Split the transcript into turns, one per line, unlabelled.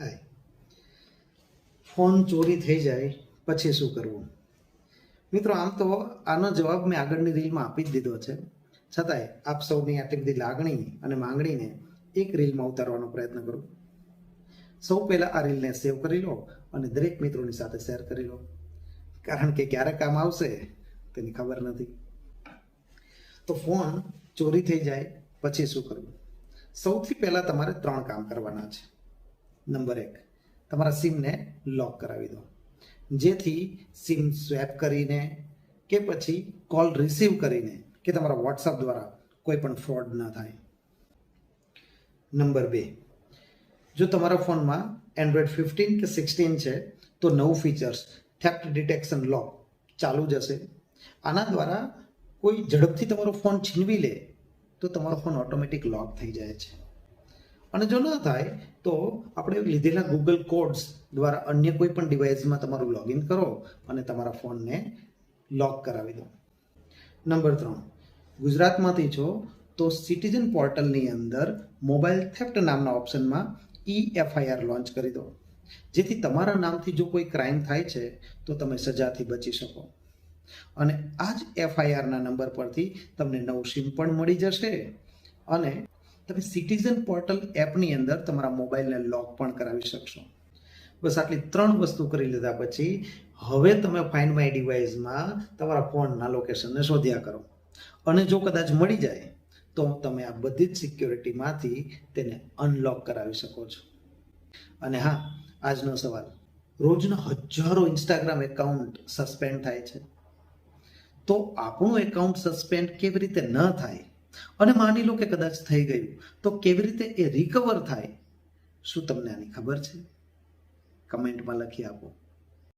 હાય. Phone ચોરી થઈ જાય પછી શું કરવું? મિત્રો, આમ તો આનો જવાબ મેં આગળની રીલમાં આપી જ દીધો છે. છતાંય આપ સૌની આટલી બધી લાગણી અને માંગણીને એક રીલમાં ઉતારવાનો પ્રયત્ન કરું. સૌ પહેલાં આ રીલને સેવ કરી લો અને દરેક મિત્રોની સાથે શેર કરી લો, કારણ કે ક્યારે કામ આવશે તેની ખબર નથી. તો ફોન ચોરી થઈ જાય પછી શું કરવું? સૌથી પહેલાં તમારે 3 કામ કરવાના છે. નંબર 1, તમારા સિમને લોક કરાવી દો, જેથી સિમ સ્વેપ કરીને કે પછી કોલ રિસીવ કરીને કે તમારા વોટ્સઅપ દ્વારા કોઈ પણ ફ્રોડ ન થાય. નંબર 2, જો તમારા ફોનમાં એન્ડ્રોઈડ 15 કે 16 છે તો નવું ફીચર્સ થેફ્ટ ડિટેક્શન લોક ચાલુ જ હશે. આના દ્વારા કોઈ ઝડપથી તમારો ફોન છીનવી લે તો તમારો ફોન ઓટોમેટિક લોક થઈ જાય છે. અને જો ન થાય તો આપણે લીધેલા ગૂગલ કોડ્સ દ્વારા અન્ય કોઈ પણ ડિવાઇસમાં તમારું લોગિન કરો અને તમારા ફોનને લોક કરાવી દો. નંબર 3, ગુજરાતમાંથી છો તો સિટીઝન પોર્ટલની અંદર મોબાઈલ થેફ્ટ નામના ઓપ્શનમાં EFIR લોન્ચ કરી દો, જેથી તમારા નામથી જો કોઈ ક્રાઇમ થાય છે તો તમે સજાથી બચી શકો. અને આ જ FIRના નંબર પરથી તમને નવું સિમ પણ મળી જશે અને તમે સિટીઝન પોર્ટલ એપની અંદર તમારા મોબાઈલને લોક પણ કરાવી શકશો. બસ આટલી 3 વસ્તુ કરી લીધા પછી હવે તમે ફાઇન્ડ માય ડિવાઇસમાં તમારા ફોનના લોકેશનને શોધ્યા કરો અને જો કદાચ મળી જાય તો તમે આ બધી જ સિક્યોરિટીમાંથી તેને અનલોક કરાવી શકો છો. અને હા, આજનો સવાલ: રોજના હજારો ઇન્સ્ટાગ્રામ એકાઉન્ટ સસ્પેન્ડ થાય છે, તો આપણું એકાઉન્ટ સસ્પેન્ડ કેવી રીતે ન થાય? અને માની લો કે કદાચ થઈ ગયું તો કેવી રીતે એ રિકવર થાય? શું તમને આની ખબર છે? કમેન્ટમાં લખી આપો.